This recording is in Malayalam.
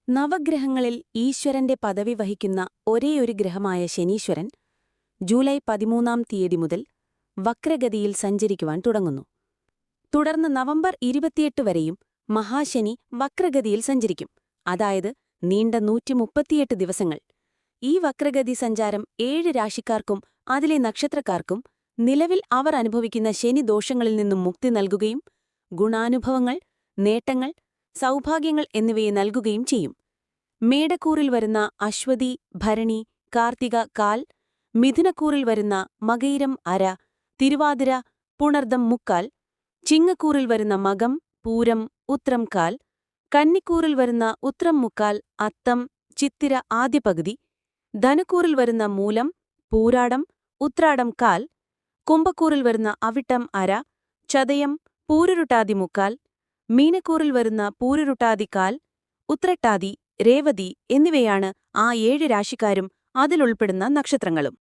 നവഗ്രഹങ്ങളിൽ ഈശ്വരന്റെ പദവി വഹിക്കുന്ന ഒരേയൊരു ഗ്രഹമായ ശനീശ്വരൻ ജൂലൈ 13-ാം തീയതി മുതൽ വക്രഗതിയിൽ സഞ്ചരിക്കുവാൻ തുടങ്ങുന്നു. തുടർന്ന് നവംബർ 28 വരെയും മഹാശനി വക്രഗതിയിൽ സഞ്ചരിക്കും, അതായത് നീണ്ട 138 ദിവസങ്ങൾ. ഈ വക്രഗതി സഞ്ചാരം 7 രാശിക്കാർക്കും അതിലെ നക്ഷത്രക്കാർക്കും നിലവിൽ അവർ അനുഭവിക്കുന്ന ശനിദോഷങ്ങളിൽ നിന്നും മുക്തി നൽകുകയും ഗുണാനുഭവങ്ങൾ, നേട്ടങ്ങൾ, സൗഭാഗ്യങ്ങൾ എന്നിവയെ നൽകുകയും ചെയ്യും. മേടക്കൂറിൽ വരുന്ന അശ്വതി, ഭരണി, കാർത്തിക, കാൽ, മിഥുനക്കൂറിൽ വരുന്ന മകയിരം, അര, തിരുവാതിര, പുണർദം, മുക്കാൽ, ചിങ്ങക്കൂറിൽ വരുന്ന മകം, പൂരം, ഉത്രം, കാൽ, കന്നിക്കൂറിൽ വരുന്ന ഉത്രം, മുക്കാൽ, അത്തം, ചിത്തിര, ആദ്യ പകുതി, ധനുക്കൂറിൽ വരുന്ന മൂലം, പൂരാടം, ഉത്രാടം, കാൽ, കുംഭക്കൂറിൽ വരുന്ന അവിട്ടം, അര, ചതയം, പൂരുരുട്ടാതി, മുക്കാൽ, മീനക്കൂറിൽ വരുന്ന പൂരുരുട്ടാതി, കാൽ, ഉത്രട്ടാതി, രേവതി എന്നിവയാണ് ആ 7 രാശിക്കാരും അതിലുൾപ്പെടുന്ന നക്ഷത്രങ്ങളും.